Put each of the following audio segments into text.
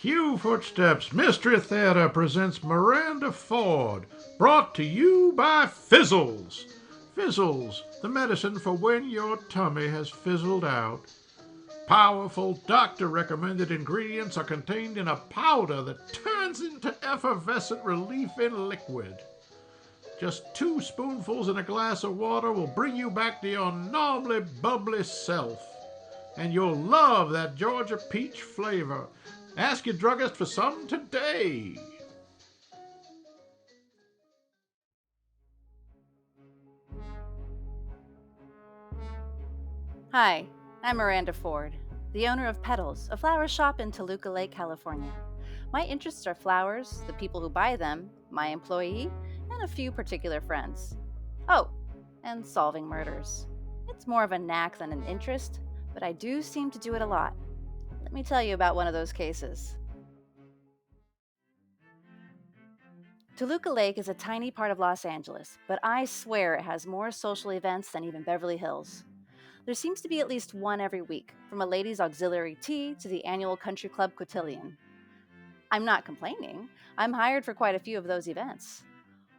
Cue footsteps. Mystery Theater presents Miranda Ford, brought to you by Fizzles. Fizzles, the medicine for when your tummy has fizzled out. Powerful doctor-recommended ingredients are contained in a powder that turns into effervescent relief in liquid. Just 2 spoonfuls in a glass of water will bring you back to your normally bubbly self. And you'll love that Georgia peach flavor. Ask your druggist for some today. Hi, I'm Miranda Ford, the owner of Petals, a flower shop in Toluca Lake, California. My interests are flowers, the people who buy them, my employee, and a few particular friends. Oh, and solving murders. It's more of a knack than an interest, but I do seem to do it a lot. Let me tell you about one of those cases. Toluca Lake is a tiny part of Los Angeles, but I swear it has more social events than even Beverly Hills. There seems to be at least one every week, from a ladies' auxiliary tea to the annual country club cotillion. I'm not complaining. I'm hired for quite a few of those events.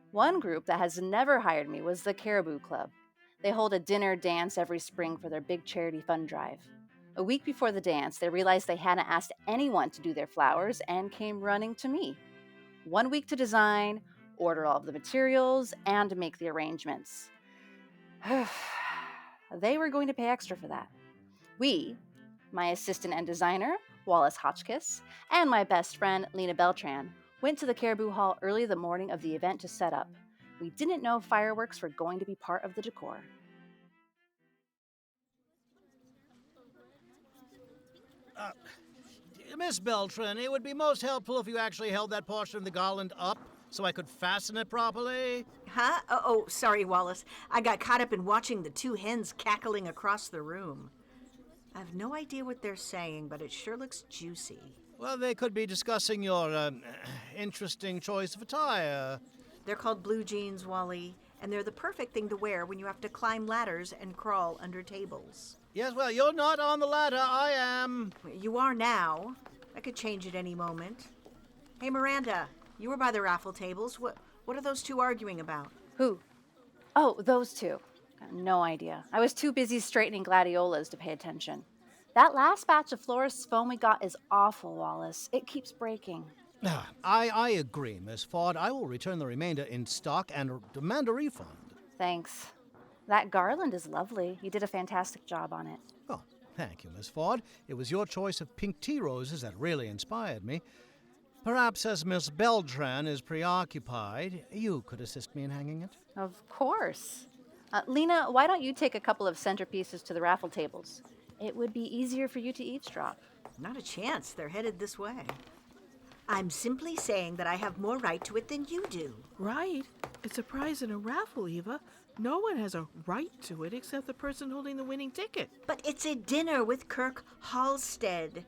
One group that has never hired me was the Caribou Club. They hold a dinner dance every spring for their big charity fund drive. A week before the dance, they realized they hadn't asked anyone to do their flowers and came running to me. 1 week to design, order all of the materials, and make the arrangements. They were going to pay extra for that. We, my assistant and designer, Wallace Hotchkiss, and my best friend, Lena Beltran, went to the Caribou Hall early the morning of the event to set up. We didn't know fireworks were going to be part of the decor. Miss Beltran, it would be most helpful if you actually held that portion of the garland up so I could fasten it properly. Huh? Oh, sorry, Wallace. I got caught up in watching the 2 hens cackling across the room. I have no idea what they're saying, but it sure looks juicy. Well, they could be discussing your interesting choice of attire. They're called blue jeans, Wally, and they're the perfect thing to wear when you have to climb ladders and crawl under tables. Yes, well, you're not on the ladder. I am. You are now. I could change at any moment. Hey, Miranda, you were by the raffle tables. What are those 2 arguing about? Who? Oh, those 2. Got no idea. I was too busy straightening gladiolas to pay attention. That last batch of florist's foam we got is awful, Wallace. It keeps breaking. I agree, Miss Ford. I will return the remainder in stock and demand a refund. Thanks. That garland is lovely. You did a fantastic job on it. Oh, thank you, Miss Ford. It was your choice of pink tea roses that really inspired me. Perhaps as Miss Beltran is preoccupied, you could assist me in hanging it? Of course. Lena, why don't you take a couple of centerpieces to the raffle tables? It would be easier for you to eavesdrop. Not a chance. They're headed this way. I'm simply saying that I have more right to it than you do. Right? It's a prize in a raffle, Eva. No one has a right to it except the person holding the winning ticket. But it's a dinner with Kirk Halstead.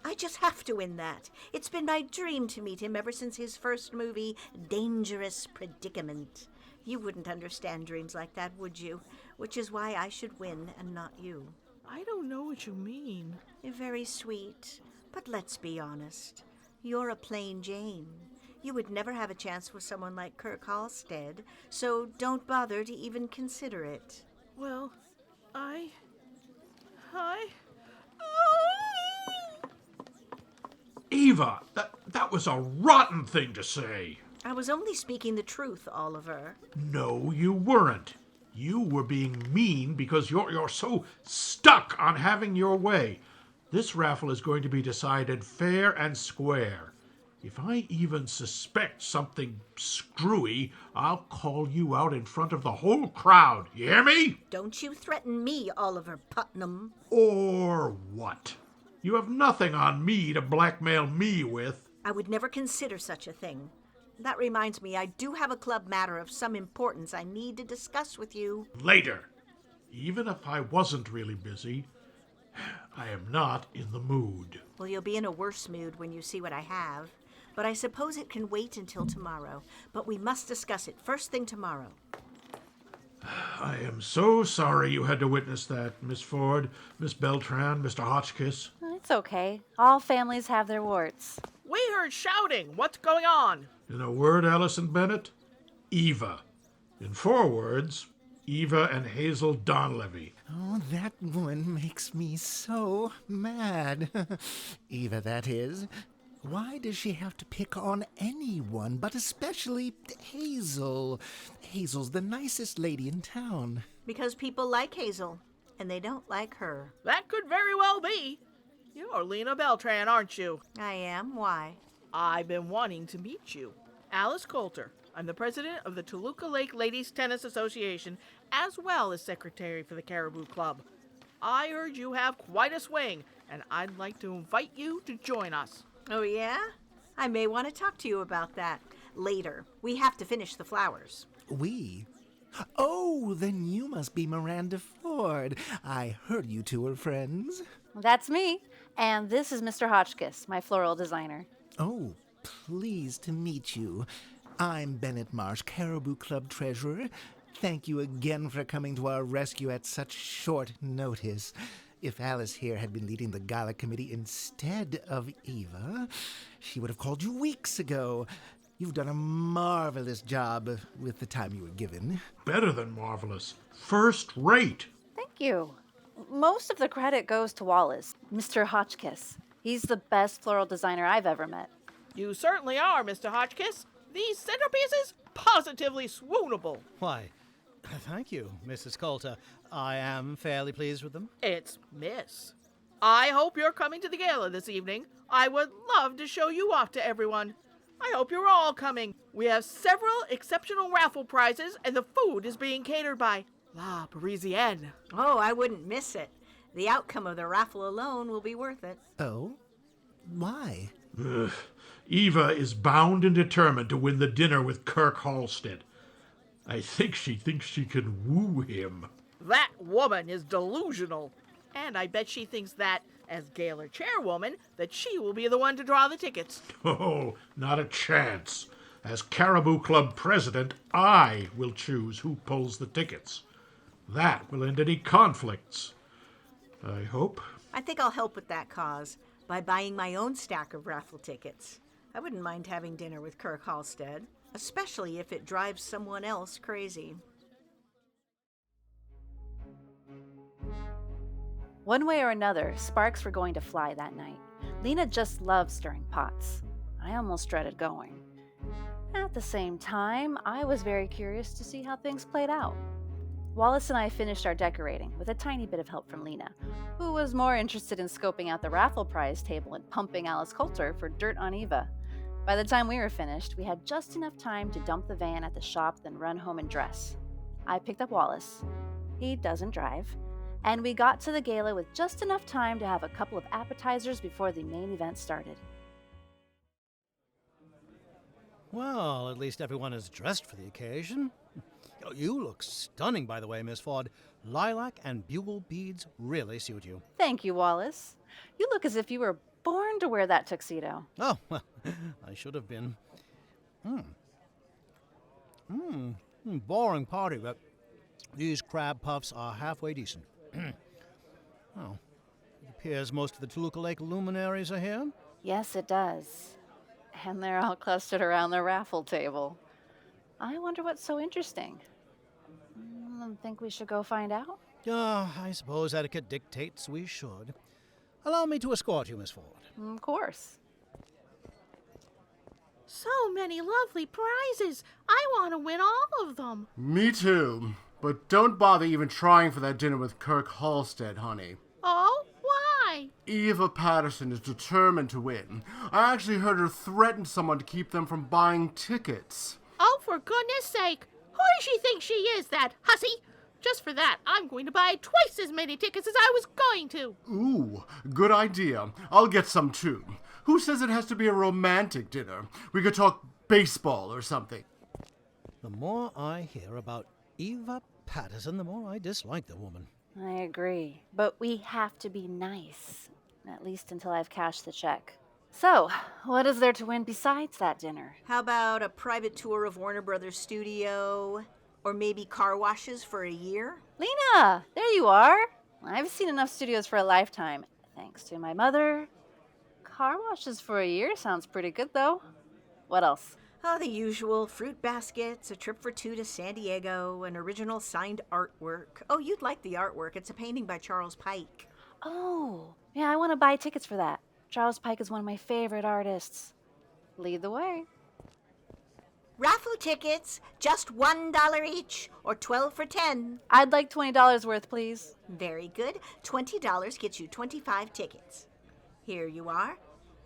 I just have to win that. It's been my dream to meet him ever since his first movie, Dangerous Predicament. You wouldn't understand dreams like that, would you? Which is why I should win and not you. I don't know what you mean. You're very sweet, but let's be honest. You're a plain Jane. You would never have a chance with someone like Kirk Halstead, so don't bother to even consider it. Well, I... Eva, that was a rotten thing to say. I was only speaking the truth, Oliver. No, you weren't. You were being mean because you're so stuck on having your way. This raffle is going to be decided fair and square. If I even suspect something screwy, I'll call you out in front of the whole crowd. You hear me? Don't you threaten me, Oliver Putnam. Or what? You have nothing on me to blackmail me with. I would never consider such a thing. That reminds me, I do have a club matter of some importance I need to discuss with you. Later. Even if I wasn't really busy, I am not in the mood. Well, you'll be in a worse mood when you see what I have. But I suppose it can wait until tomorrow. But we must discuss it first thing tomorrow. I am so sorry you had to witness that, Miss Ford, Miss Beltran, Mr. Hotchkiss. It's okay. All families have their warts. heard shouting. What's going on? In a word, Allison Bennett, Eva. In 4 words, Eva and Hazel Donlevy. Oh, that woman makes me so mad. Eva, that is. Why does she have to pick on anyone, but especially Hazel? Hazel's the nicest lady in town. Because people like Hazel, and they don't like her. That could very well be. You're Lena Beltran, aren't you? I am. Why? I've been wanting to meet you. Alice Coulter. I'm the president of the Toluca Lake Ladies Tennis Association, as well as secretary for the Caribou Club. I heard you have quite a swing, and I'd like to invite you to join us. Oh, yeah? I may want to talk to you about that later. We have to finish the flowers. We? Oh, then you must be Miranda Ford. I heard you two were friends. That's me. And this is Mr. Hotchkiss, my floral designer. Oh, pleased to meet you. I'm Bennett Marsh, Caribou Club treasurer. Thank you again for coming to our rescue at such short notice. If Alice here had been leading the gala committee instead of Eva, she would have called you weeks ago. You've done a marvelous job with the time you were given. Better than marvelous. First rate. Thank you. Most of the credit goes to Wallace, Mr. Hotchkiss. He's the best floral designer I've ever met. You certainly are, Mr. Hotchkiss. These centerpieces, positively swoonable. Why, thank you, Mrs. Coulter. I am fairly pleased with them. It's Miss. I hope you're coming to the gala this evening. I would love to show you off to everyone. I hope you're all coming. We have several exceptional raffle prizes, and the food is being catered by La Parisienne. Oh, I wouldn't miss it. The outcome of the raffle alone will be worth it. Oh? Why? Ugh. Eva is bound and determined to win the dinner with Kirk Halstead. I think she thinks she can woo him. That woman is delusional. And I bet she thinks that, as gala chairwoman, that she will be the one to draw the tickets. Oh, not a chance. As Caribou Club president, I will choose who pulls the tickets. That will end any conflicts. I hope. I think I'll help with that cause by buying my own stack of raffle tickets. I wouldn't mind having dinner with Kirk Halstead, especially if it drives someone else crazy. One way or another, sparks were going to fly that night. Lena just loved stirring pots. I almost dreaded going. At the same time, I was very curious to see how things played out. Wallace and I finished our decorating with a tiny bit of help from Lena, who was more interested in scoping out the raffle prize table and pumping Alice Coulter for dirt on Eva. By the time we were finished, we had just enough time to dump the van at the shop, then run home and dress. I picked up Wallace. He doesn't drive. And we got to the gala with just enough time to have a couple of appetizers before the main event started. Well, at least everyone is dressed for the occasion. You look stunning, by the way, Miss Ford. Lilac and bugle beads really suit you. Thank you, Wallace. You look as if you were born to wear that tuxedo. Oh, well, I should have been. Boring party, but these crab puffs are halfway decent. Well, it appears most of the Toluca Lake luminaries are here. Yes, it does. And they're all clustered around the raffle table. I wonder what's so interesting. Think we should go find out? I suppose etiquette dictates we should. Allow me to escort you, Miss Ford. Of course. So many lovely prizes. I want to win all of them. Me too. But don't bother even trying for that dinner with Kirk Halstead, honey. Oh, why? Eva Patterson is determined to win. I actually heard her threaten someone to keep them from buying tickets. Oh, for goodness sake. Who does she think she is, that hussy? Just for that, I'm going to buy twice as many tickets as I was going to. Ooh, good idea. I'll get some too. Who says it has to be a romantic dinner? We could talk baseball or something. The more I hear about Eva Patterson, the more I dislike the woman. I agree. But we have to be nice, at least until I've cashed the check. So, what is there to win besides that dinner? How about a private tour of Warner Brothers studio? Or maybe car washes for a year? Lena, there you are. I've seen enough studios for a lifetime, thanks to my mother, Car washes for a year sounds pretty good, though. What else? Oh, the usual fruit baskets, a trip for two to San Diego, an original signed artwork. Oh, you'd like the artwork. It's a painting by Charles Pike. Oh, yeah, I want to buy tickets for that. Charles Pike is one of my favorite artists. Lead the way. Raffle tickets, just $1 each, or 12 for 10. I'd like $20 worth, please. Very good. $20 gets you 25 tickets. Here you are.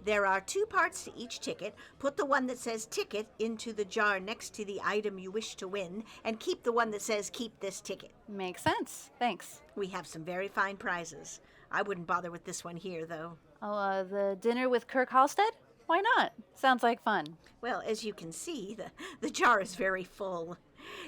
There are 2 parts to each ticket. Put the one that says ticket into the jar next to the item you wish to win, and keep the one that says keep this ticket. Makes sense. Thanks. We have some very fine prizes. I wouldn't bother with this one here, though. Oh, the dinner with Kirk Halstead? Why not? Sounds like fun. Well, as you can see, the jar is very full.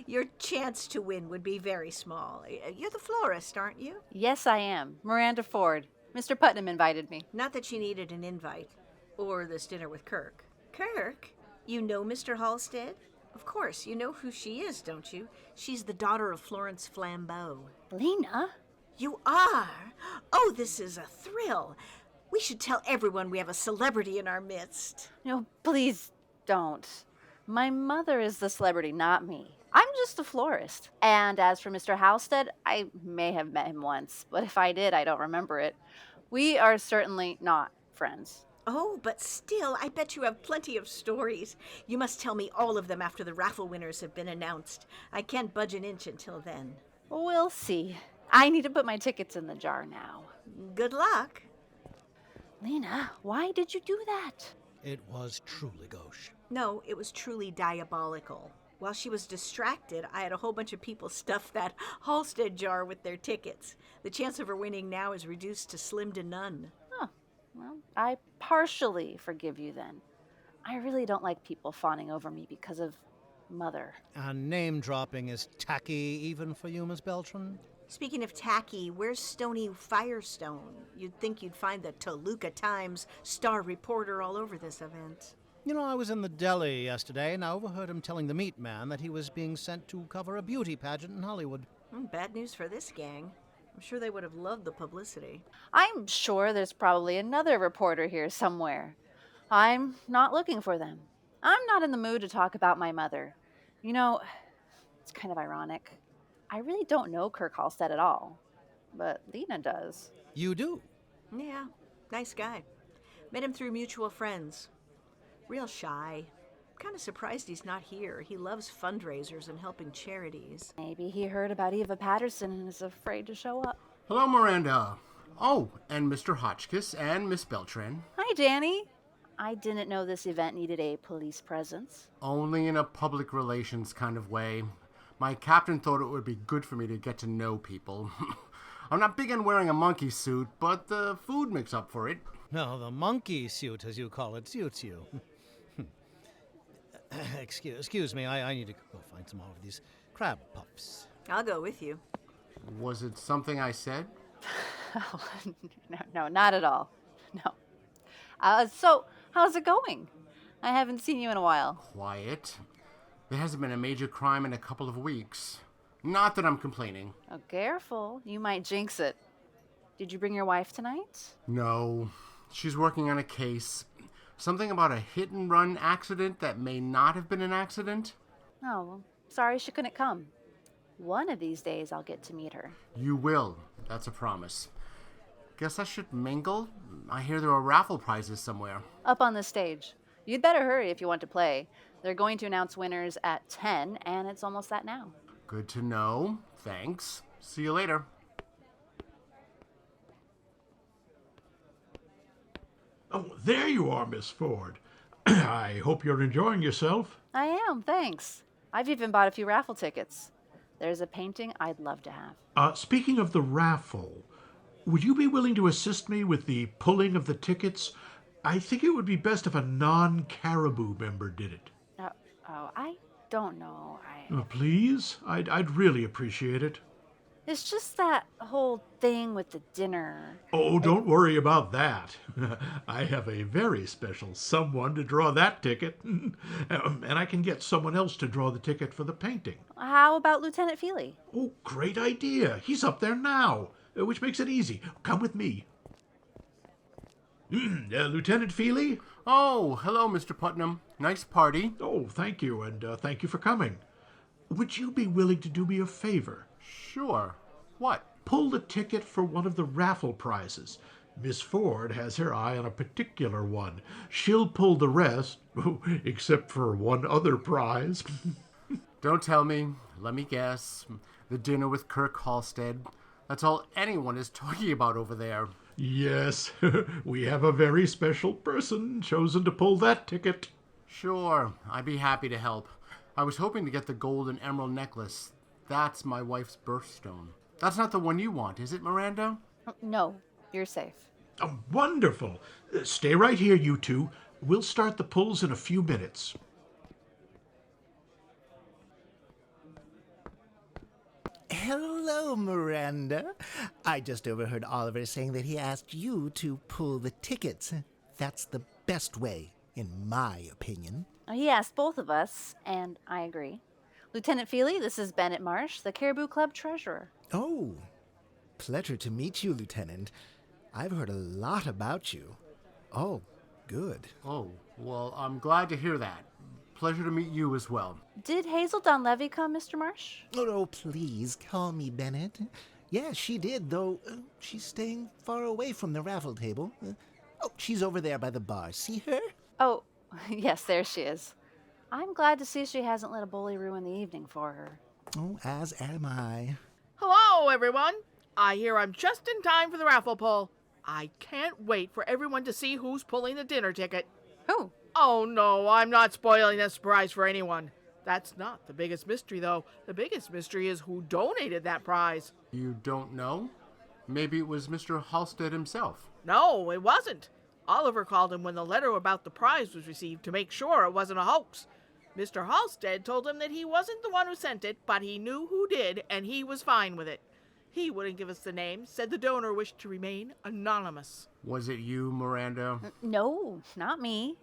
Your chance to win would be very small. You're the florist, aren't you? Yes, I am. Miranda Ford. Mr. Putnam invited me. Not that she needed an invite. Or this dinner with Kirk. Kirk? You know Mr. Halstead? Of course, you know who she is, don't you? She's the daughter of Florence Flambeau. Lena? You are? Oh, this is a thrill. We should tell everyone we have a celebrity in our midst. No, please don't. My mother is the celebrity, not me. I'm just a florist. And as for Mr. Halstead, I may have met him once, but if I did, I don't remember it. We are certainly not friends. Oh, but still, I bet you have plenty of stories. You must tell me all of them after the raffle winners have been announced. I can't budge an inch until then. We'll see. I need to put my tickets in the jar now. Good luck. Lena, why did you do that? It was truly gauche. No, it was truly diabolical. While she was distracted, I had a whole bunch of people stuff that Halstead jar with their tickets. The chance of her winning now is reduced to slim to none. Well, I partially forgive you then. I really don't like people fawning over me because of Mother. And name dropping is tacky even for you, Miss Beltran? Speaking of tacky, where's Stony Firestone? You'd think you'd find the Toluca Times star reporter all over this event. You know, I was in the deli yesterday and I overheard him telling the meat man that he was being sent to cover a beauty pageant in Hollywood. Bad news for this gang. I'm sure they would have loved the publicity. I'm sure there's probably another reporter here somewhere. I'm not looking for them. I'm not in the mood to talk about my mother. You know, it's kind of ironic. I really don't know Kirk Halstead at all, but Lena does. You do? Yeah, nice guy. Met him through mutual friends. Real shy. Kind of surprised he's not here. He loves fundraisers and helping charities. Maybe he heard about Eva Patterson and is afraid to show up. Hello, Miranda. Oh, and Mr. Hotchkiss and Miss Beltran. Hi, Danny. I didn't know this event needed a police presence. Only in a public relations kind of way. My captain thought it would be good for me to get to know people. I'm not big on wearing a monkey suit, but the food makes up for it. No, the monkey suit, as you call it, suits you. Excuse me, I need to go find some more of these crab puffs. I'll go with you. Was it something I said? Oh, no, not at all. No. So, how's it going? I haven't seen you in a while. Quiet. There hasn't been a major crime in a couple of weeks. Not that I'm complaining. Oh, careful. You might jinx it. Did you bring your wife tonight? No. She's working on a case. Something about a hit-and-run accident that may not have been an accident. Oh, well, sorry she couldn't come. One of these days I'll get to meet her. You will. That's a promise. Guess I should mingle? I hear there are raffle prizes somewhere. Up on the stage. You'd better hurry if you want to play. They're going to announce winners at 10, and it's almost that now. Good to know. Thanks. See you later. Oh, there you are, Miss Ford. I hope you're enjoying yourself. I am, thanks. I've even bought a few raffle tickets. There's a painting I'd love to have. Speaking of the raffle, would you be willing to assist me with the pulling of the tickets? I think it would be best if a non-Caribou member did it. I don't know. Please? I'd really appreciate it. It's just that whole thing with the dinner. Oh, don't worry about that. I have a very special someone to draw that ticket. And I can get someone else to draw the ticket for the painting. How about Lieutenant Feeley? Oh, great idea. He's up there now, which makes it easy. Come with me. Lieutenant Feeley? Oh, hello, Mr. Putnam. Nice party. Oh, thank you, and thank you for coming. Would you be willing to do me a favor? Sure. What? Pull the ticket for one of the raffle prizes. Miss Ford has her eye on a particular one. She'll pull the rest, except for one other prize. Don't tell me. Let me guess. The dinner with Kirk Halstead. That's all anyone is talking about over there. Yes, we have a very special person chosen to pull that ticket. Sure, I'd be happy to help. I was hoping to get the gold and emerald necklace. That's my wife's birthstone. That's not the one you want, is it, Miranda? No, you're safe. Oh, wonderful. Stay right here, you two. We'll start the pulls in a few minutes. Hello, Miranda. I just overheard Oliver saying that he asked you to pull the tickets. That's the best way, in my opinion. He asked both of us, and I agree. Lieutenant Feeley, this is Bennett Marsh, the Caribou Club treasurer. Oh, pleasure to meet you, Lieutenant. I've heard a lot about you. Oh, good. Oh, well, I'm glad to hear that. Pleasure to meet you as well. Did Hazel Donlevy come, Mr. Marsh? Oh, no, please call me Bennett. Yes, she did, though she's staying far away from the raffle table. Oh, she's over there by the bar. See her? Oh, yes, there she is. I'm glad to see she hasn't let a bully ruin the evening for her. Oh, as am I. Hello, everyone. I hear I'm just in time for the raffle pull. I can't wait for everyone to see who's pulling the dinner ticket. Who? Oh, no, I'm not spoiling the surprise for anyone. That's not the biggest mystery, though. The biggest mystery is who donated that prize. You don't know? Maybe it was Mr. Halstead himself. No, it wasn't. Oliver called him when the letter about the prize was received to make sure it wasn't a hoax. Mr. Halstead told him that he wasn't the one who sent it, but he knew who did, and he was fine with it. He wouldn't give us the name, said the donor wished to remain anonymous. Was it you, Miranda? No, not me.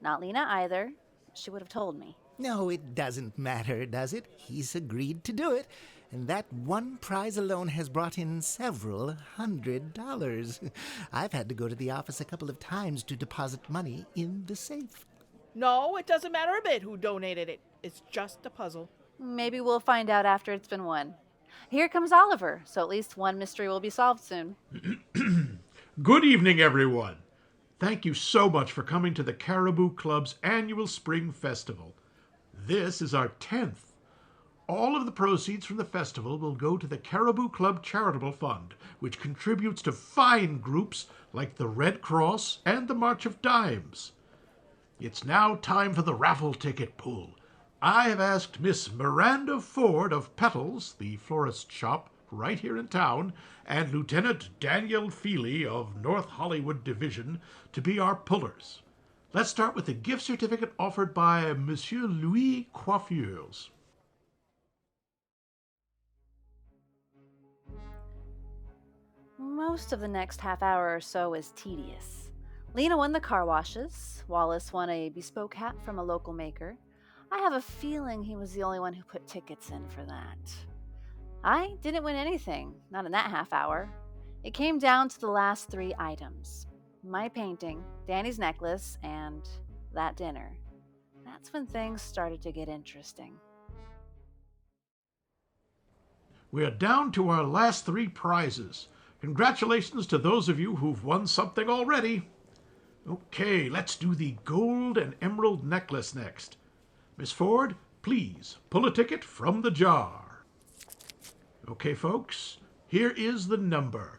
Not Lena either. She would have told me. No, it doesn't matter, does it? He's agreed to do it. And that one prize alone has brought in several $100. I've had to go to the office a couple of times to deposit money in the safe. No, it doesn't matter a bit who donated it. It's just a puzzle. Maybe we'll find out after it's been won. Here comes Oliver, so at least one mystery will be solved soon. Good evening, everyone. Thank you so much for coming to the Caribou Club's annual Spring Festival. This is our 10th. All of the proceeds from the festival will go to the Caribou Club Charitable Fund, which contributes to fine groups like the Red Cross and the March of Dimes. It's now time for the raffle ticket pull. I have asked Miss Miranda Ford of Petals, the florist shop right here in town, and Lieutenant Daniel Feeley of North Hollywood Division to be our pullers. Let's start with the gift certificate offered by Monsieur Louis Coiffures. Most of the next half hour or so is tedious. Lena won the car washes. Wallace won a bespoke hat from a local maker. I have a feeling he was the only one who put tickets in for that. I didn't win anything, not in that half hour. It came down to the last 3 items. My painting, Danny's necklace, and that dinner. That's when things started to get interesting. We are down to our last 3 prizes. Congratulations to those of you who've won something already. Okay, let's do the gold and emerald necklace next. Miss Ford, please pull a ticket from the jar. Okay, folks, here is the number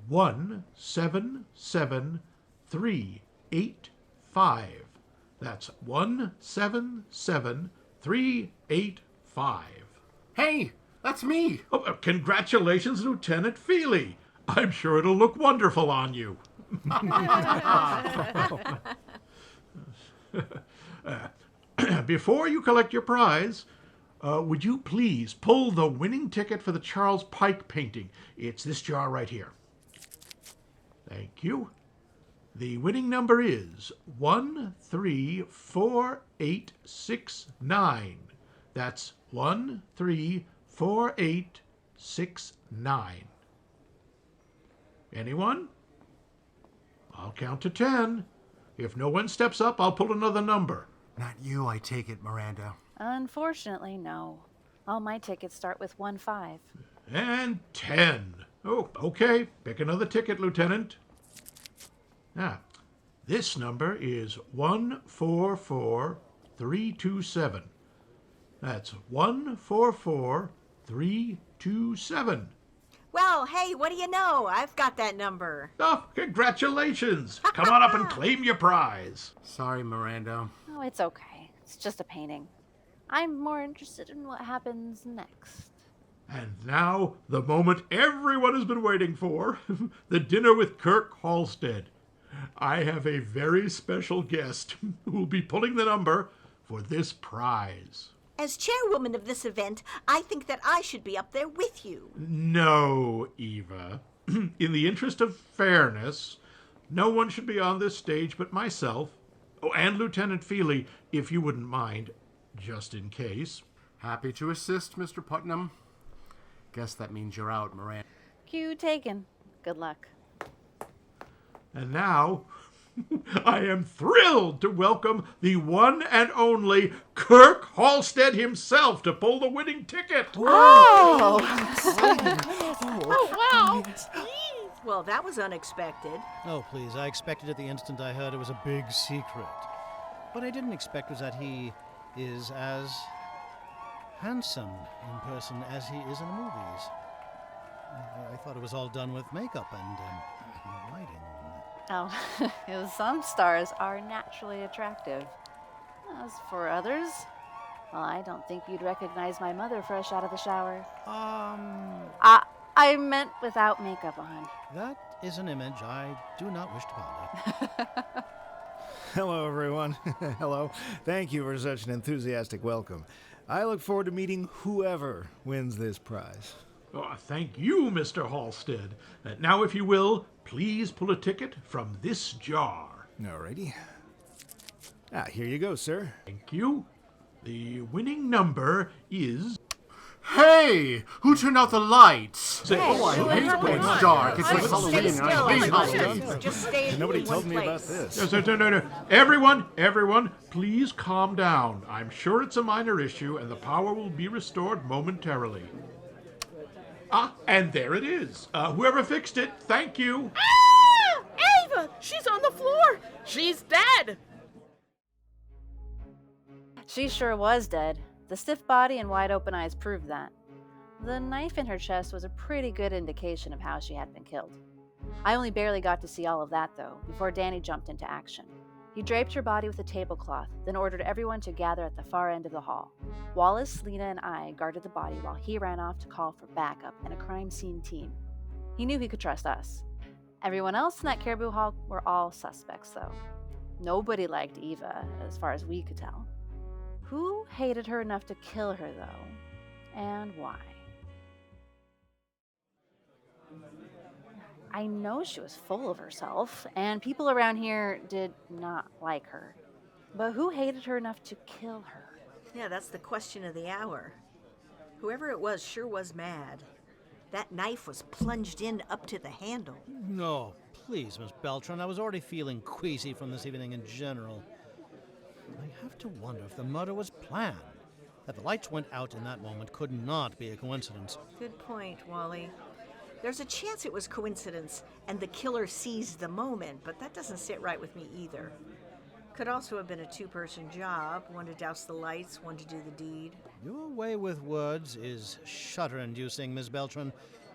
177385. That's 177385. Hey, that's me! Oh, congratulations, Lieutenant Feeley. I'm sure it'll look wonderful on you. Before you collect your prize, would you please pull the winning ticket for the Charles Pike painting? It's this jar right here. Thank you. The winning number is 134869. That's 134869. Anyone? I'll count to 10. If no one steps up, I'll pull another number. Not you, I take it, Miranda. Unfortunately, no. All my tickets start with 1-5. And 10. Oh, okay. Pick another ticket, Lieutenant. Now, this number is 144327. That's 144327. Well, hey, what do you know? I've got that number. Oh, congratulations. Come on up and claim your prize. Sorry, Miranda. Oh, it's okay. It's just a painting. I'm more interested in what happens next. And now, the moment everyone has been waiting for, the dinner with Kirk Halstead. I have a very special guest who will be pulling the number for this prize. As chairwoman of this event, I think that I should be up there with you. No, Eva. In the interest of fairness, no one should be on this stage but myself. Oh, and Lieutenant Feeley, if you wouldn't mind, just in case. Happy to assist, Mr. Putnam. Guess that means you're out, Miranda. Cue taken. Good luck. And now, I am thrilled to welcome the one and only Kirk Halstead himself to pull the winning ticket. Oh! Wow! Well, that was unexpected. Oh, please, I expected it the instant I heard it was a big secret. What I didn't expect was that he is as handsome in person as he is in the movies. I thought it was all done with makeup and lighting. Oh, some stars are naturally attractive. As for others, well, I don't think you'd recognize my mother fresh out of the shower. I meant without makeup on. That is an image I do not wish to ponder. Hello, everyone. Hello. Thank you for such an enthusiastic welcome. I look forward to meeting whoever wins this prize. Oh, thank you, Mr. Halstead. Now, if you will, please pull a ticket from this jar. Alrighty. Here you go, sir. Thank you. The winning number is... Hey! Who turned out the lights? Hey, I hate when it's dark. It's like Halloween and I hate Halloween. Just stay in Nobody one told me place. about this. No. Everyone, please calm down. I'm sure it's a minor issue and the power will be restored momentarily. And there it is. Whoever fixed it, thank you. Ah! Eva! She's on the floor! She's dead! She sure was dead. The stiff body and wide open eyes proved that. The knife in her chest was a pretty good indication of how she had been killed. I only barely got to see all of that, though, before Danny jumped into action. He draped her body with a tablecloth, then ordered everyone to gather at the far end of the hall. Wallace, Lena, and I guarded the body while he ran off to call for backup and a crime scene team. He knew he could trust us. Everyone else in that Caribou Hall were all suspects, though. Nobody liked Eva, as far as we could tell. Who hated her enough to kill her, though? And why? I know she was full of herself, and people around here did not like her. But who hated her enough to kill her? Yeah, that's the question of the hour. Whoever it was sure was mad. That knife was plunged in up to the handle. No, please, Miss Beltran. I was already feeling queasy from this evening in general. I have to wonder if the murder was planned. That the lights went out in that moment could not be a coincidence. Good point, Wally. There's a chance it was coincidence and the killer seized the moment, but that doesn't sit right with me either. Could also have been a two-person job, one to douse the lights, one to do the deed. Your way with words is shudder-inducing, Miss Beltran.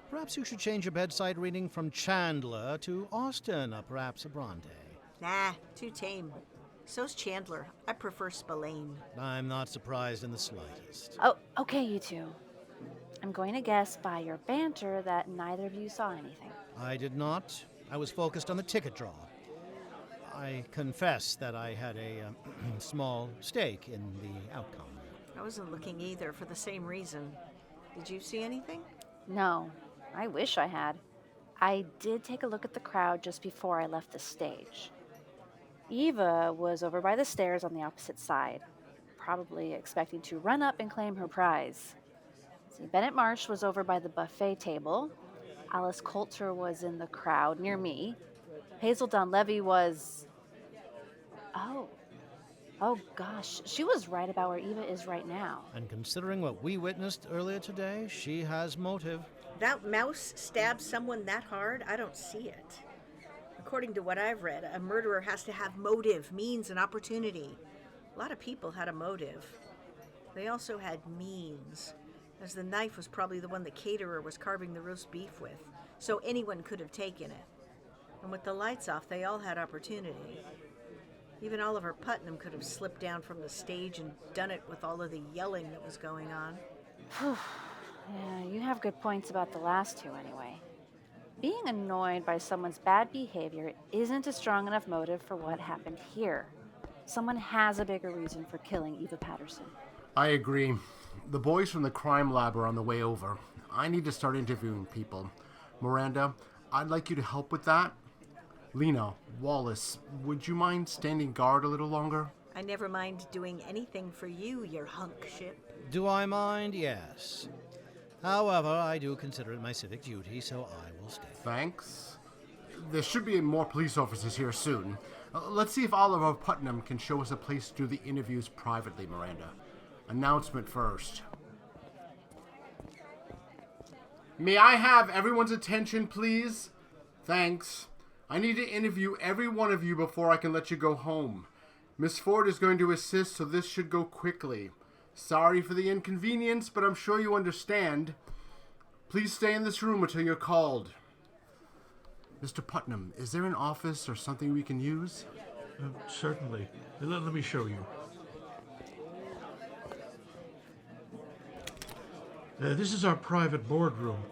Perhaps you should change your bedside reading from Chandler to Austin, or perhaps a Bronte. Nah, too tame. So's Chandler. I prefer Spillane. I'm not surprised in the slightest. Oh, okay, you two. I'm going to guess by your banter that neither of you saw anything. I did not. I was focused on the ticket draw. I confess that I had a small stake in the outcome. I wasn't looking either for the same reason. Did you see anything? No, I wish I had. I did take a look at the crowd just before I left the stage. Eva was over by the stairs on the opposite side, probably expecting to run up and claim her prize. See, Bennett Marsh was over by the buffet table. Alice Coulter was in the crowd near me. Hazel Donlevy was... Oh gosh, she was right about where Eva is right now. And considering what we witnessed earlier today, she has motive. That mouse stabbed someone that hard? I don't see it. According to what I've read, a murderer has to have motive, means, and opportunity. A lot of people had a motive. They also had means, as the knife was probably the one the caterer was carving the roast beef with, so anyone could have taken it. And with the lights off, they all had opportunity. Even Oliver Putnam could have slipped down from the stage and done it with all of the yelling that was going on. Yeah, you have good points about the last two anyway. Being annoyed by someone's bad behavior isn't a strong enough motive for what happened here. Someone has a bigger reason for killing Eva Patterson. I agree. The boys from the crime lab are on the way over. I need to start interviewing people. Miranda, I'd like you to help with that. Lena, Wallace, would you mind standing guard a little longer? I never mind doing anything for you, your hunk ship. Do I mind? Yes. However, I do consider it my civic duty, so I will stay. Thanks. There should be more police officers here soon. Let's see if Oliver Putnam can show us a place to do the interviews privately, Miranda. Announcement first. May I have everyone's attention, please? Thanks. I need to interview every one of you before I can let you go home. Miss Ford is going to assist, so this should go quickly. Sorry for the inconvenience, but I'm sure you understand. Please stay in this room until you're called. Mr. Putnam, is there an office or something we can use? Certainly. Let me show you. This is our private boardroom.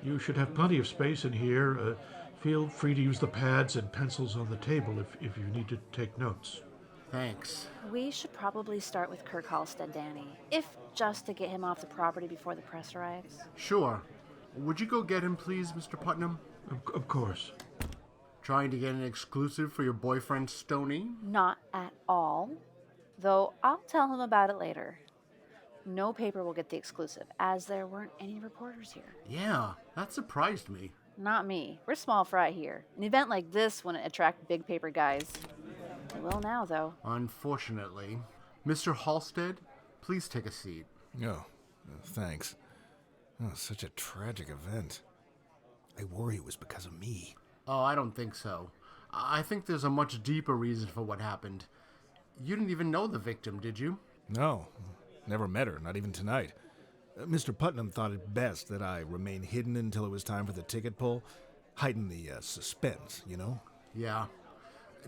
You should have plenty of space in here. Feel free to use the pads and pencils on the table if you need to take notes. Thanks. We should probably start with Kirk Halstead, Danny, if just to get him off the property before the press arrives. Sure. Would you go get him, please, Mr. Putnam? Of course. Trying to get an exclusive for your boyfriend, Stoney? Not at all. Though I'll tell him about it later. No paper will get the exclusive, as there weren't any reporters here. Yeah, that surprised me. Not me. We're small fry here. An event like this wouldn't attract big paper guys. It will now, though. Unfortunately. Mr. Halstead, please take a seat. Oh, thanks. Oh, such a tragic event. I worry it was because of me. Oh, I don't think so. I think there's a much deeper reason for what happened. You didn't even know the victim, did you? No, never met her, not even tonight. Mr. Putnam thought it best that I remain hidden until it was time for the ticket pull. Heighten the suspense, you know? Yeah.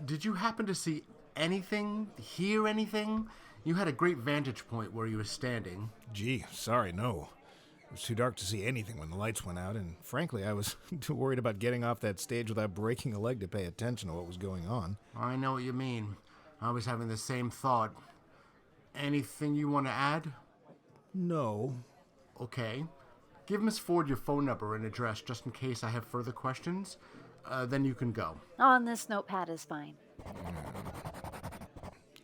Did you happen to see anything? Hear anything? You had a great vantage point where you were standing. Gee, sorry, no. It was too dark to see anything when the lights went out, and frankly, I was too worried about getting off that stage without breaking a leg to pay attention to what was going on. I know what you mean. I was having the same thought. Anything you want to add? No. Okay. Give Miss Ford your phone number and address just in case I have further questions. Then you can go. On this notepad is fine.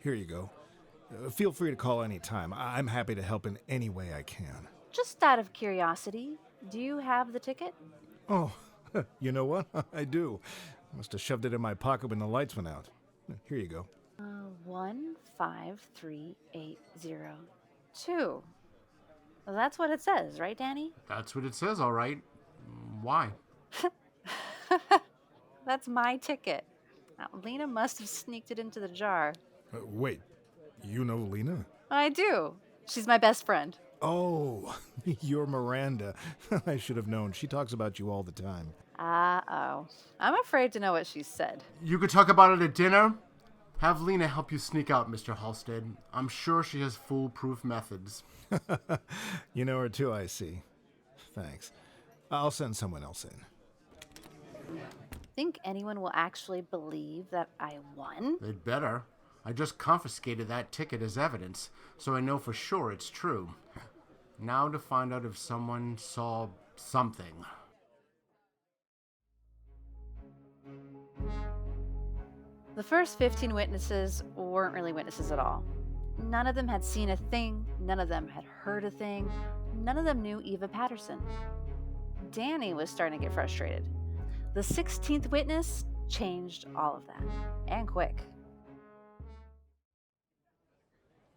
Here you go. Feel free to call any time. I'm happy to help in any way I can. Just out of curiosity, do you have the ticket? Oh, you know what? I do. Must have shoved it in my pocket when the lights went out. Here you go. 153802. Well, that's what it says, right, Danny? That's what it says, all right. Why? That's my ticket. Now, Lena must have sneaked it into the jar. Wait, you know Lena? I do. She's my best friend. Oh, you're Miranda. I should have known. She talks about you all the time. Uh-oh. I'm afraid to know what she said. You could talk about it at dinner? Have Lena help you sneak out, Mr. Halstead. I'm sure she has foolproof methods. You know her too, I see. Thanks. I'll send someone else in. Think anyone will actually believe that I won? They'd better. I just confiscated that ticket as evidence, so I know for sure it's true. Now to find out if someone saw something. The first 15 witnesses weren't really witnesses at all. None of them had seen a thing, none of them had heard a thing, none of them knew Eva Patterson. Danny was starting to get frustrated. The 16th witness, changed all of that. And quick.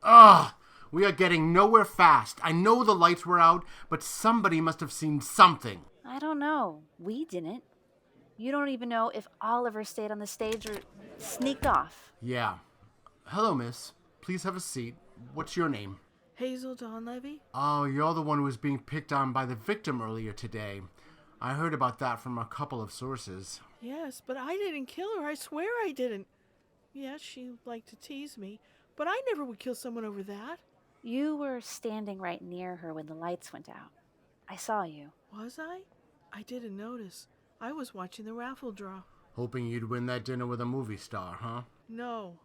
Ugh! We are getting nowhere fast. I know the lights were out, but somebody must have seen something. I don't know. We didn't. You don't even know if Oliver stayed on the stage or sneaked off. Yeah. Hello, miss. Please have a seat. What's your name? Hazel Donlevy? Oh, you're the one who was being picked on by the victim earlier today. I heard about that from a couple of sources. Yes, but I didn't kill her. I swear I didn't. Yes, she liked to tease me, but I never would kill someone over that. You were standing right near her when the lights went out. I saw you. Was I? I didn't notice. I was watching the raffle draw. Hoping you'd win that dinner with a movie star, huh? No,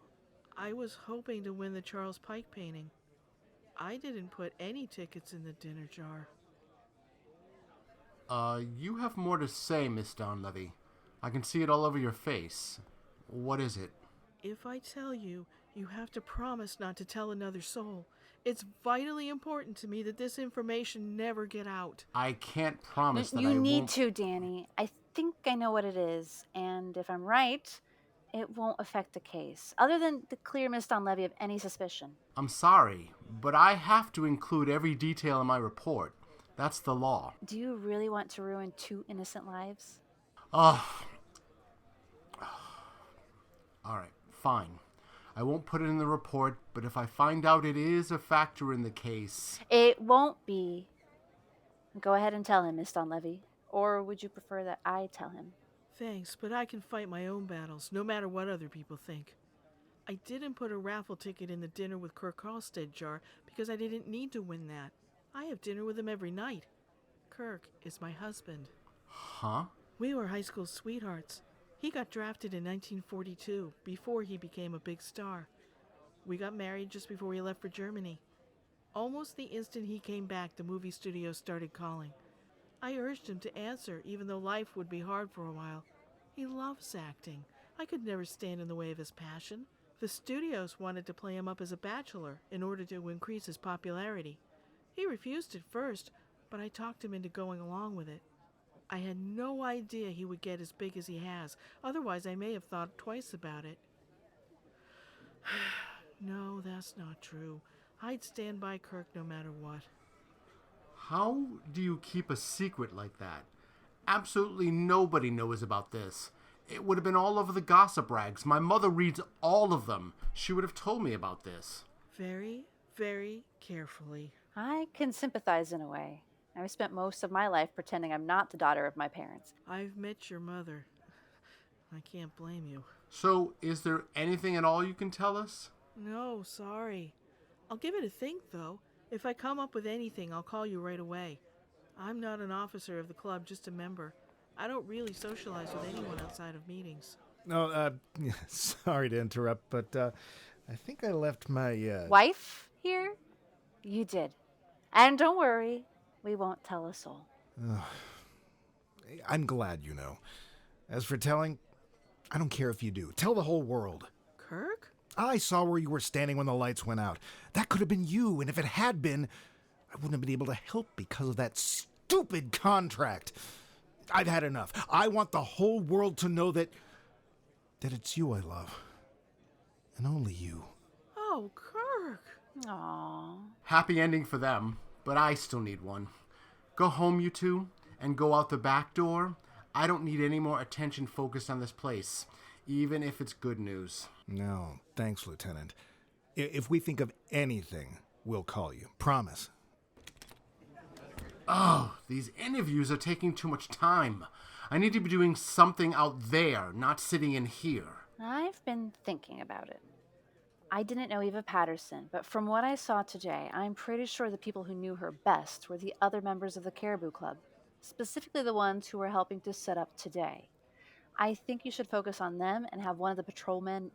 I was hoping to win the Charles Pike painting. I didn't put any tickets in the dinner jar. You have more to say, Miss Donlevy. I can see it all over your face. What is it? If I tell you, you have to promise not to tell another soul. It's vitally important to me that this information never get out. I can't promise that I You won't... need to, Danny. I think I know what it is, and if I'm right, it won't affect the case, other than to clear Miss Donlevy of any suspicion. I'm sorry, but I have to include every detail in my report. That's the law. Do you really want to ruin 2 innocent lives? All right, fine. I won't put it in the report, but if I find out it is a factor in the case... It won't be. Go ahead and tell him, Miss Donlevy. Or would you prefer that I tell him? Thanks, but I can fight my own battles, no matter what other people think. I didn't put a raffle ticket in the dinner with Kirk Halstead jar because I didn't need to win that. I have dinner with him every night. Kirk is my husband. Huh? We were high school sweethearts. He got drafted in 1942, before he became a big star. We got married just before he left for Germany. Almost the instant he came back, the movie studio started calling. I urged him to answer, even though life would be hard for a while. He loves acting. I could never stand in the way of his passion. The studios wanted to play him up as a bachelor in order to increase his popularity. He refused at first, but I talked him into going along with it. I had no idea he would get as big as he has. Otherwise, I may have thought twice about it. No, that's not true. I'd stand by Kirk no matter what. How do you keep a secret like that? Absolutely nobody knows about this. It would have been all over the gossip rags. My mother reads all of them. She would have told me about this. Very, very carefully. I can sympathize in a way. I've spent most of my life pretending I'm not the daughter of my parents. I've met your mother. I can't blame you. So, is there anything at all you can tell us? No, sorry. I'll give it a think, though. If I come up with anything, I'll call you right away. I'm not an officer of the club, just a member. I don't really socialize with anyone outside of meetings. No, sorry to interrupt, but I think I left my... Wife here? You did. And don't worry, we won't tell a soul. I'm glad you know. As for telling, I don't care if you do. Tell the whole world. Kirk? I saw where you were standing when the lights went out. That could have been you, and if it had been, I wouldn't have been able to help because of that stupid contract. I've had enough. I want the whole world to know that it's you I love. And only you. Oh, Kirk. Aww. Happy ending for them, but I still need one. Go home, you two, and go out the back door. I don't need any more attention focused on this place, even if it's good news. No, thanks, Lieutenant. If we think of anything, we'll call you. Promise. Oh, these interviews are taking too much time. I need to be doing something out there, not sitting in here. I've been thinking about it. I didn't know Eva Patterson, but from what I saw today, I'm pretty sure the people who knew her best were the other members of the Caribou Club, specifically the ones who were helping to set up today. I think you should focus on them and have one of the patrolmen,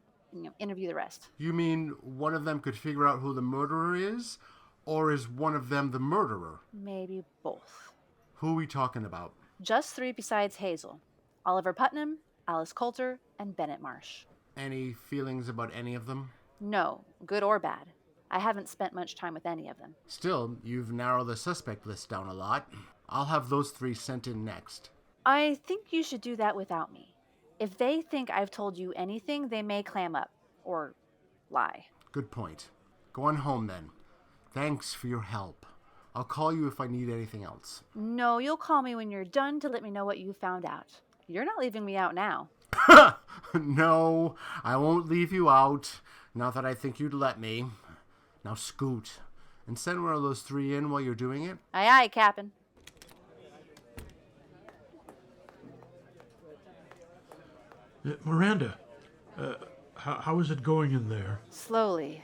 interview the rest. You mean one of them could figure out who the murderer is? Or is one of them the murderer? Maybe both. Who are we talking about? Just 3 besides Hazel. Oliver Putnam, Alice Coulter, and Bennett Marsh. Any feelings about any of them? No, good or bad. I haven't spent much time with any of them. Still, you've narrowed the suspect list down a lot. I'll have those 3 sent in next. I think you should do that without me. If they think I've told you anything, they may clam up. Or lie. Good point. Go on home then. Thanks for your help. I'll call you if I need anything else. No, you'll call me when you're done to let me know what you found out. You're not leaving me out now. No, I won't leave you out. Not that I think you'd let me. Now scoot. And send one of those 3 in while you're doing it. Aye, aye, Cap'n. Miranda, how is it going in there? Slowly.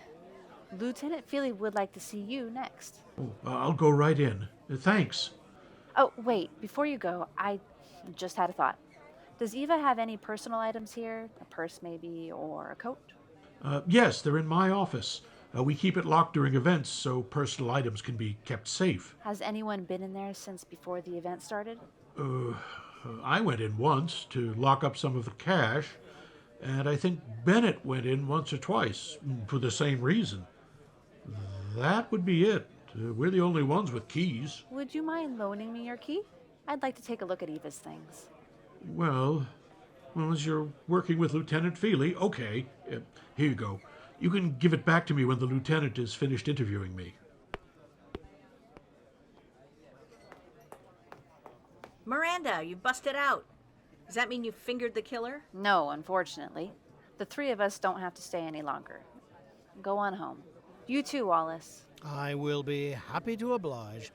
Lieutenant Feeley would like to see you next. Oh, I'll go right in. Thanks. Oh, wait, before you go, I just had a thought. Does Eva have any personal items here? A purse maybe, or a coat? Yes, they're in my office. We keep it locked during events so personal items can be kept safe. Has anyone been in there since before the event started? I went in once to lock up some of the cash, and I think Bennett went in once or twice for the same reason. That would be it. We're the only ones with keys. Would you mind loaning me your key? I'd like to take a look at Eva's things. Well, as you're working with Lieutenant Feeley, okay. Here you go. You can give it back to me when the lieutenant is finished interviewing me. Miranda, you busted out. Does that mean you fingered the killer? No, unfortunately. The 3 of us don't have to stay any longer. Go on home. You too, Wallace. I will be happy to oblige.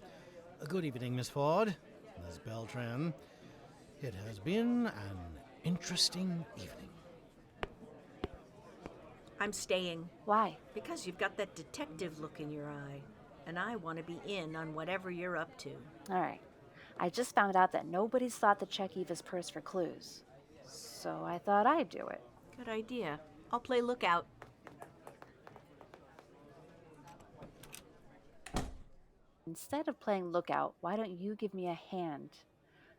Good evening, Miss Ford, Miss Beltran. It has been an interesting evening. I'm staying. Why? Because you've got that detective look in your eye. And I want to be in on whatever you're up to. All right. I just found out that nobody's thought to check Eva's purse for clues. So I thought I'd do it. Good idea. I'll play lookout. Instead of playing lookout, why don't you give me a hand?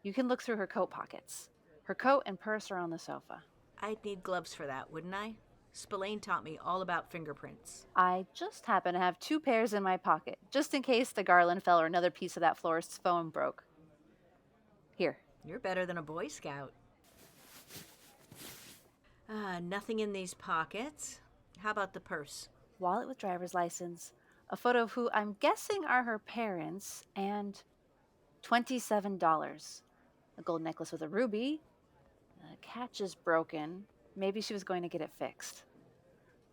You can look through her coat pockets. Her coat and purse are on the sofa. I'd need gloves for that, wouldn't I? Spillane taught me all about fingerprints. I just happen to have 2 pairs in my pocket, just in case the garland fell or another piece of that florist's phone broke. Here. You're better than a Boy Scout. Nothing in these pockets. How about the purse? Wallet with driver's license, a photo of who I'm guessing are her parents, and $27. A gold necklace with a ruby. The catch is broken. Maybe she was going to get it fixed.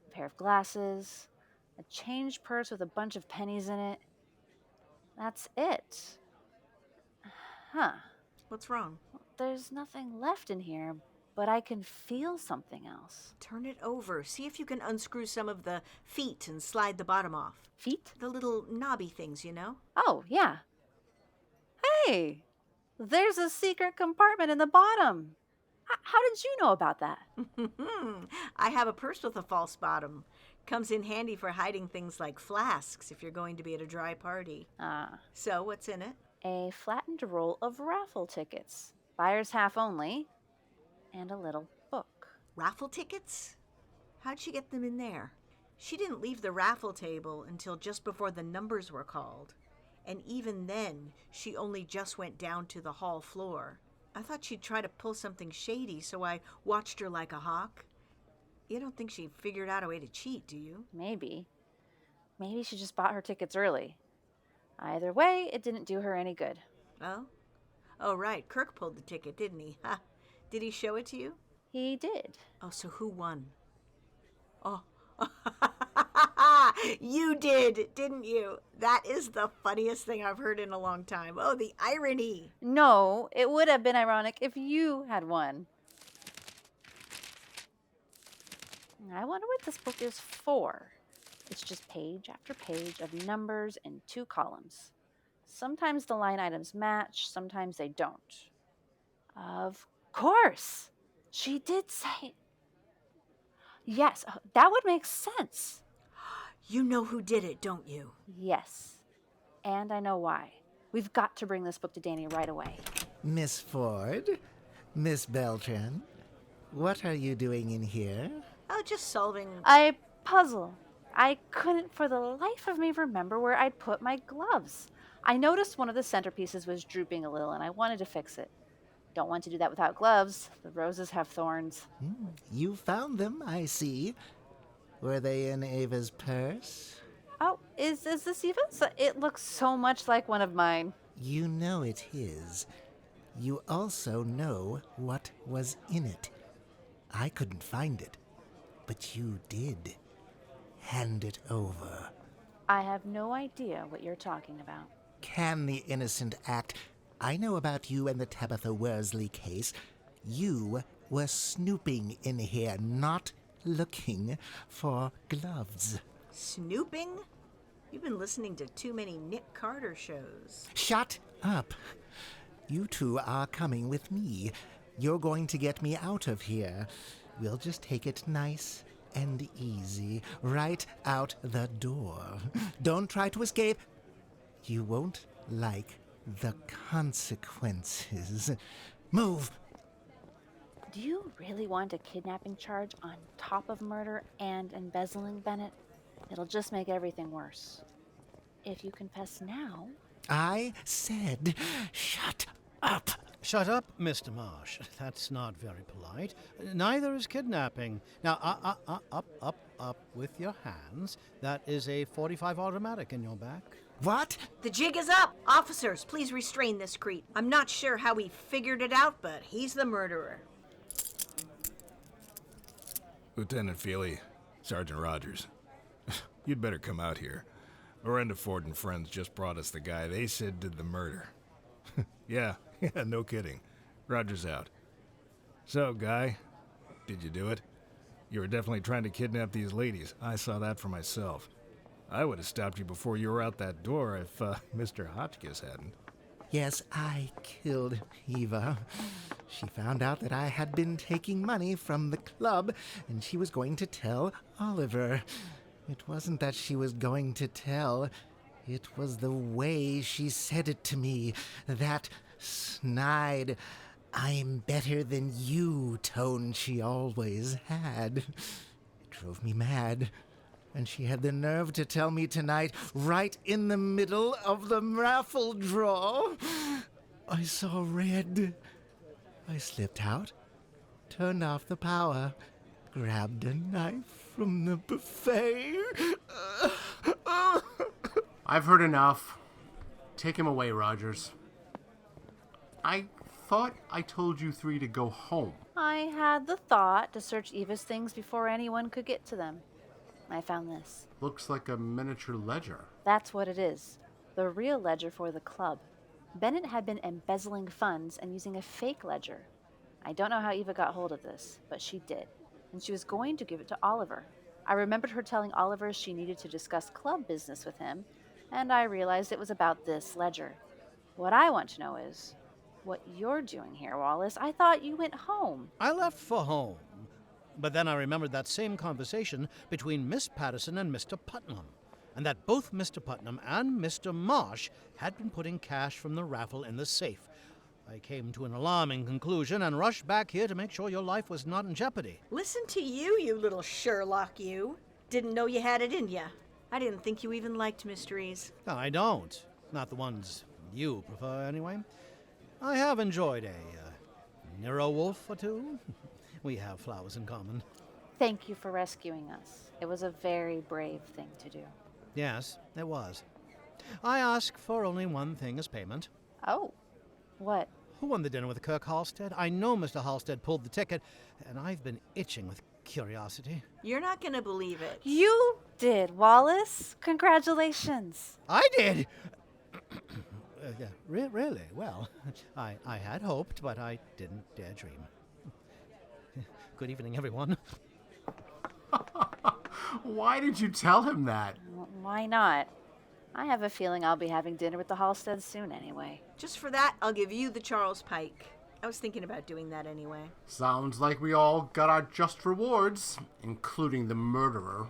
A pair of glasses. A change purse with a bunch of pennies in it. That's it. Huh. What's wrong? There's nothing left in here, but I can feel something else. Turn it over. See if you can unscrew some of the feet and slide the bottom off. Feet? The little knobby things, you know? Oh, yeah. Hey! There's a secret compartment in the bottom. How did you know about that? I have a purse with a false bottom. Comes in handy for hiding things like flasks if you're going to be at a dry party. So, what's in it? A flattened roll of raffle tickets. Buyer's half only. And a little book. Raffle tickets? How'd she get them in there? She didn't leave the raffle table until just before the numbers were called. And even then, she only just went down to the hall floor. I thought she'd try to pull something shady, so I watched her like a hawk. You don't think she figured out a way to cheat, do you? Maybe. Maybe she just bought her tickets early. Either way, it didn't do her any good. Oh? Oh, right. Kirk pulled the ticket, didn't he? Ha! Did he show it to you? He did. Oh, so who won? Oh. You did, didn't you? That is the funniest thing I've heard in a long time. Oh, the irony. No, it would have been ironic if you had won. I wonder what this book is for. It's just page after page of numbers in 2 columns. Sometimes the line items match, sometimes they don't. Of course! She did say... Yes, that would make sense. You know who did it, don't you? Yes, and I know why. We've got to bring this book to Danny right away. Miss Ford, Miss Beltran, what are you doing in here? Oh, just solving... A puzzle. I couldn't for the life of me remember where I'd put my gloves. I noticed one of the centerpieces was drooping a little, and I wanted to fix it. Don't want to do that without gloves. The roses have thorns. You found them, I see. Were they in Ava's purse? Oh, is this Eva's? It looks so much like one of mine. You know it is. You also know what was in it. I couldn't find it, but you did. Hand it over. I have no idea what you're talking about. Can the innocent act? I know about you and the Tabitha Worsley case. You were snooping in here, not looking for gloves. Snooping? You've been listening to too many Nick Carter shows. Shut up. You two are coming with me. You're going to get me out of here. We'll just take it nice and easy, right out the door. Don't try to escape. You won't like the consequences. Move! Do you really want a kidnapping charge on top of murder and embezzling, Bennett? It'll just make everything worse. If you confess now... I said, shut up. Shut up, Mr. Marsh. That's not very polite. Neither is kidnapping. Now, up with your hands. That is a .45 automatic in your back. What? The jig is up! Officers, please restrain this creep. I'm not sure how he figured it out, but he's the murderer. Lieutenant Feeley, Sergeant Rogers. You'd better come out here. Miranda Ford and friends just brought us the guy they said did the murder. Yeah, no kidding. Rogers out. So, guy, did you do it? You were definitely trying to kidnap these ladies. I saw that for myself. I would have stopped you before you were out that door if Mr. Hotchkiss hadn't. Yes, I killed Eva. She found out that I had been taking money from the club, and she was going to tell Oliver. It wasn't that she was going to tell. It was the way she said it to me. That snide, I'm better than you tone she always had. It drove me mad. And she had the nerve to tell me tonight, right in the middle of the raffle draw. I saw red. I slipped out, turned off the power, grabbed a knife from the buffet. I've heard enough. Take him away, Rogers. I thought I told you three to go home. I had the thought to search Eva's things before anyone could get to them. I found this. Looks like a miniature ledger. That's what it is. The real ledger for the club. Bennett had been embezzling funds and using a fake ledger. I don't know how Eva got hold of this, but she did. And she was going to give it to Oliver. I remembered her telling Oliver she needed to discuss club business with him, and I realized it was about this ledger. What I want to know is what you're doing here, Wallace. I thought you went home. I left for home. But then I remembered that same conversation between Miss Patterson and Mr. Putnam, and that both Mr. Putnam and Mr. Marsh had been putting cash from the raffle in the safe. I came to an alarming conclusion and rushed back here to make sure your life was not in jeopardy. Listen to you, you little Sherlock, you. Didn't know you had it in ya. I didn't think you even liked mysteries. No, I don't. Not the ones you prefer, anyway. I have enjoyed a Nero Wolf or two. We have flowers in common. Thank you for rescuing us. It was a very brave thing to do. Yes, it was. I ask for only one thing as payment. Oh, what? Who won the dinner with Kirk Halstead? I know Mr. Halstead pulled the ticket, and I've been itching with curiosity. You're not gonna believe it. You did, Wallace. Congratulations. I did! Yeah, really? Well, I had hoped, but I didn't dare dream. Good evening, everyone. Why did you tell him that? Why not? I have a feeling I'll be having dinner with the Halsteads soon anyway. Just for that, I'll give you the Charles Pike. I was thinking about doing that anyway. Sounds like we all got our just rewards, including the murderer.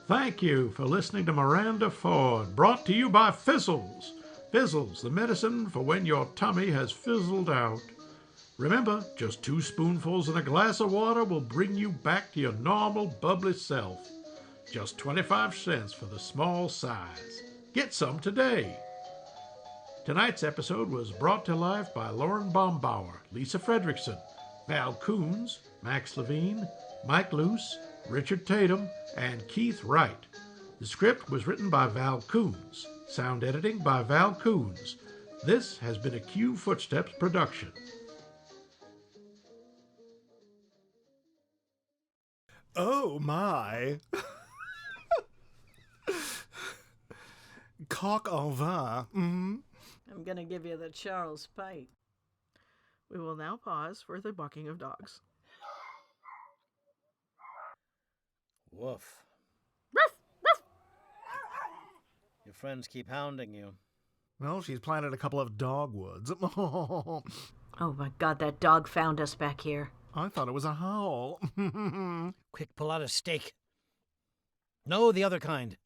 Thank you for listening to Miranda Ford, brought to you by Fizzles. Fizzles, the medicine for when your tummy has fizzled out. Remember, just 2 spoonfuls in a glass of water will bring you back to your normal bubbly self. Just 25 cents for the small size. Get some today. Tonight's episode was brought to life by Lauren Baumbauer, Lisa Fredrickson, Val Kuhns, Max Levine, Mike Luce, Richard Tatum, and Keith Wright. The script was written by Val Kuhns. Sound editing by Val Kuhns. This has been a Q Footsteps production. Oh, my. Coq au vin. Mm-hmm. I'm gonna give you the Charles Pike. We will now pause for the barking of dogs. Woof. Ruff! Ruff! Your friends keep hounding you. Well, she's planted a couple of dogwoods. Oh my God, that dog found us back here. I thought it was a howl. Quick, pull out a stake. No, the other kind.